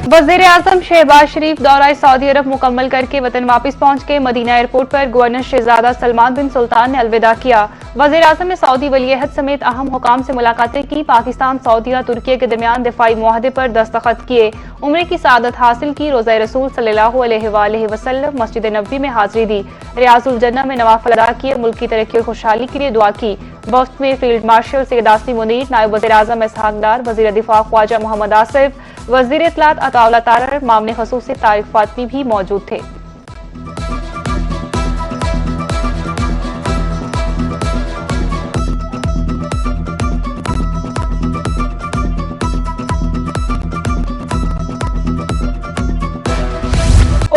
वज़ीर आज़म शहबाज शरीफ दौरा सऊदी अरब मुकम्मल करके वतन वापस पहुंच के मदीना एयरपोर्ट पर गवर्नर शहजादा सलमान बिन सुल्तान ने अलविदा किया। वज़ीर आज़म ने सऊदी वलीअहद समेत अहम हुकाम से मुलाकातें की। पाकिस्तान, सऊदी और तुर्की के दरमियान दिफाई मुआहदे पर दस्तखत किए। उम्र की सादत हासिल की। रोज़ा रसूल सल्लल्लाहु अलैहि वसल्लम मस्जिद नबवी में हाजिरी दी। रियाजुल जन्नह में नवाफिल अदा किए। मुल्क की तरक्की और खुशहाली के लिए दुआ की। वक्त में फील्ड मार्शल सैयद आसिम मुनीर, नायब वज़ीर आज़म इसहाक डार, वज़ीर दिफा ख्वाजा मोहम्मद आसिफ, वज़ीर इत्तलात अताउल्लाह तारर, मामले खसूसी तारिक फातमी भी मौजूद थे।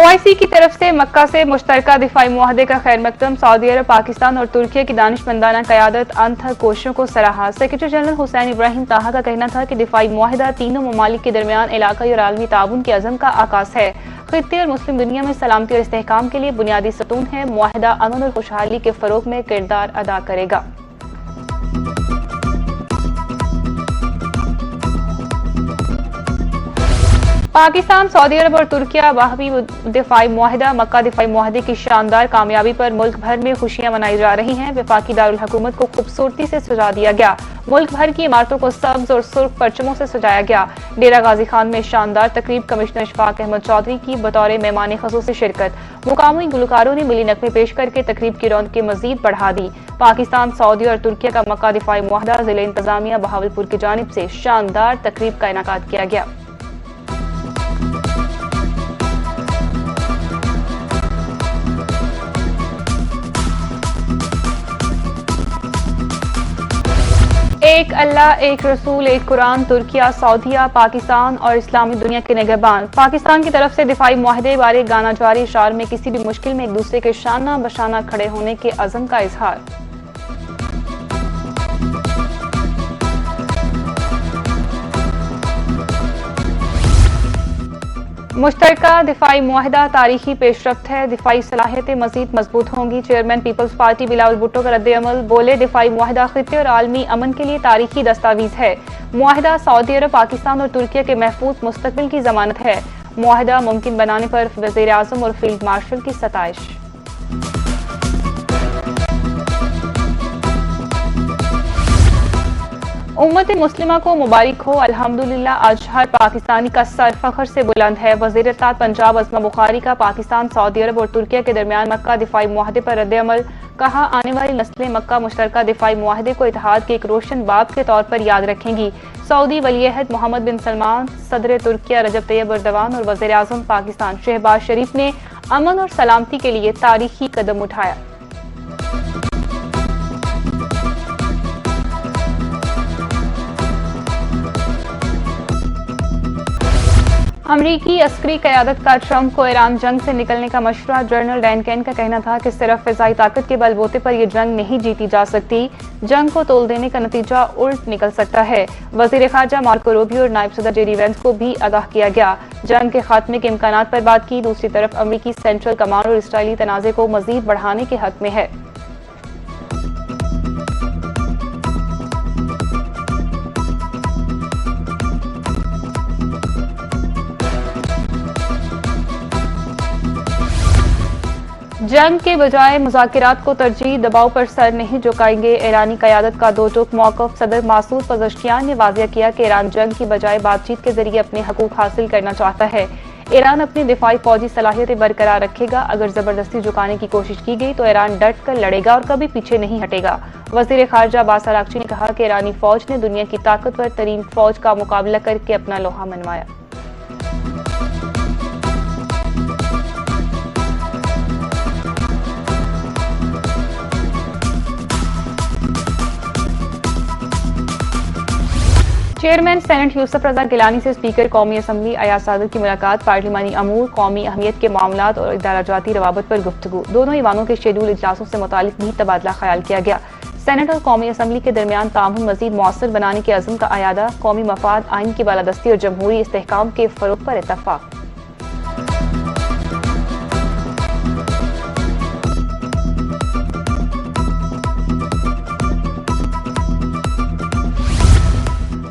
OIC की तरफ से मक्का से मुश्तरका दिफाई मुआहदे का खैर मकदम। सऊदी अरब, पाकिस्तान और तुर्की की दानिशमंदाना क़यादत अनथक कोशिशों को सराहा। सेक्रेटरी जनरल हुसैन इब्राहिम ताहा का कहना था कि दिफाई मुआहदा तीनों ममालिक के दरमियान इलाकाई और आलमी ताउन के अज़म का आकाश है। खित्ते और मुस्लिम दुनिया में सलामती और इस्तेहकाम के लिए बुनियादी सतून है। मुआहदा अमन और खुशहाली के फरोग में किरदार अदा करेगा। पाकिस्तान, सऊदी अरब और तुर्किया बाहमी दिफाई मुआहदा। मक्का दिफाई मुआहदे की शानदार कामयाबी पर मुल्क भर में खुशियां मनाई जा रही हैं। वफाकी दारुल हुकूमत को खूबसूरती से सजा दिया गया। मुल्क भर की इमारतों को सब्ज और सुर्ख परचमों से सजाया गया। डेरा गाजी खान में शानदार तकरीब। कमिश्नर इशफाक अहमद चौधरी की बतौर मेहमान खसूसी शिरकत। मुकामी गुलकारों ने मिली नगमे पेश करके तकरीब की रौनक मजीद बढ़ा दी। पाकिस्तान, सऊदी और तुर्किया का मक्का दिफाई मुआहदा जिले इंतजामिया बहावलपुर की जानिब से शानदार तकरीब का इनेकाद किया गया। एक अल्लाह, एक रसूल, एक कुरान। तुर्किया, सऊदीया, पाकिस्तान और इस्लामी दुनिया के निगहबान। पाकिस्तान की तरफ से दिफाई मुआहदे बारे गाना जारी इशार में किसी भी मुश्किल में एक दूसरे के शाना बशाना खड़े होने के अज़म का इजहार। मुश्तरका दिफाई मुआहदा तारीखी पेशरफ्त है। दिफाई सलाहियतें मजीद मजबूत होंगी। Chairman Peoples Party Bilawal Bhutto का रद्द-ए-अमल। बोले, दिफाई मुआहदा खित्ते और आलमी अमन के लिए तारीखी दस्तावीज है। मुआहदा सऊदी अरब, पाकिस्तान और तुर्किया के महफूज मुस्तकबिल की जमानत है। मुआहदा मुमकिन बनाने पर वज़ीर आज़म और फील्ड मार्शल की सताइश। उम्मत मुस्लिमा को मुबारक हो। अल्हम्दुलिल्लाह, आज हर पाकिस्तानी का सर फख्र से बुलंद है। वज़ीर इत्तलात पंजाब अज़मा बुखारी का पाकिस्तान, सऊदी अरब और तुर्किया के दरमियान मक्का दिफाई मुआहदे पर रद्द-ए-अमल। कहा, आने वाली नस्लें मक्का मुश्तरका दिफाई मुआहदे को इत्तेहाद के एक रोशन बाब के तौर पर याद रखेंगी। सऊदी वलीअहद मोहम्मद बिन सलमान, सदर तुर्किया रजब तैयब एर्दोगान और वज़ीर आज़म पाकिस्तान शहबाज शरीफ ने अमन और सलामती के लिए तारीखी कदम उठाया। अमरीकी अस्करी क़यादत का ट्रंप को ईरान जंग से निकलने का मशवरा। जनरल डैन केन का कहना था कि सिर्फ फ़िज़ाई ताकत के बलबूते पर यह जंग नहीं जीती जा सकती। जंग को तोल देने का नतीजा उल्ट निकल सकता है। वज़ीर ख़ारजा मार्को रूबियो और नायब सदर जेडी वेंस को भी आगाह किया गया। जंग के खात्मे के इम्कानात पर बात की। दूसरी तरफ अमरीकी सेंट्रल कमांड और इसराइली तनाज़े को मज़ीद बढ़ाने के हक में है। जंग के बजाय मुज़ाकिरात को तरजीह। दबाव पर सर नहीं झुकाएंगे। ईरानी क़यादत का दो टूक मौक़िफ़। सदर मासूद पज़ेश्कियान ने वाज़ेह किया कि ईरान जंग की बजाय बातचीत के जरिए अपने हकूक़ हासिल करना चाहता है। ईरान अपनी दिफाई फौजी सलाहियतें बरकरार रखेगा। अगर जबरदस्ती झुकाने की कोशिश की गई तो ईरान डट कर लड़ेगा और कभी पीछे नहीं हटेगा। वज़ीर ख़ारजा अब्बास अराग़ची ने कहा कि ईरानी फौज ने दुनिया की ताकतवर तरीन फौज का मुकाबला करके अपना लोहा मनवाया। चेयरमैन सेनेट यूसुफ रजा गिलानी से स्पीकर कौमी असम्बली अयाज सादर की मुलाकात। पार्लिमानी अमूर, कौमी अहमियत के मामलात और इदाराजाती रवाबत पर गुफ्तगू। दोनों ईवानों के शेड्यूल इजलासों से मुतालिक भी तबादला ख्याल किया गया। सेनेट और कौमी असम्बली के दरमियान ताउन मजीद मौसर बनाने के अज़म का अयादा। कौमी मफाद, आइन की बालादस्ती और जमहूरी इस्तेहकाम के फरोग पर इत्तफाक।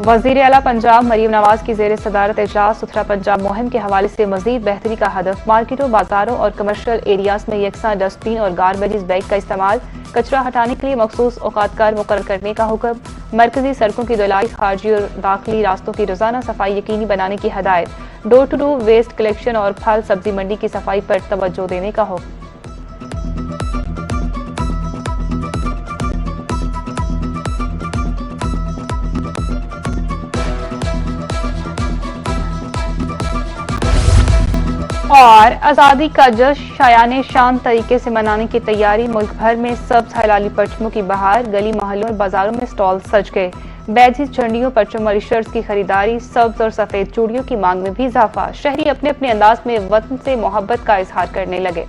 वजीर आला पंजाब मरीम नवाज की जेर सदारत इजलास सुथरा पंजाब मुहिम के हवाले से मजीद बेहतरी का हदफ। मार्केटों, बाजारों और कमर्शियल एरियाज में यकसा डस्टबिन और गारबेज बैग का इस्तेमाल। कचरा हटाने के लिए मखसूस औकातकार मुकर्रर करने का हुक्म। मरकजी सड़कों की धुलाई, खारजी और दाखिली रास्तों की रोजाना सफाई यकीनी बनाने की हदायत। Door to door waste collection और फल सब्जी मंडी की सफाई पर तवज्जो देने का हुक्म। और आज़ादी का जश्न शायाने शान तरीके से मनाने की तैयारी। मुल्क भर में सब्ज हलाली परचमों की बहार। गली मोहल्लों और बाजारों में स्टॉल सज गए। बैजी झंडियों, परचम वाली शर्ट्स की खरीदारी। सब्ज और सफेद चूड़ियों की मांग में भी इजाफा। शहरी अपने अपने अंदाज में वतन से मोहब्बत का इजहार करने लगे।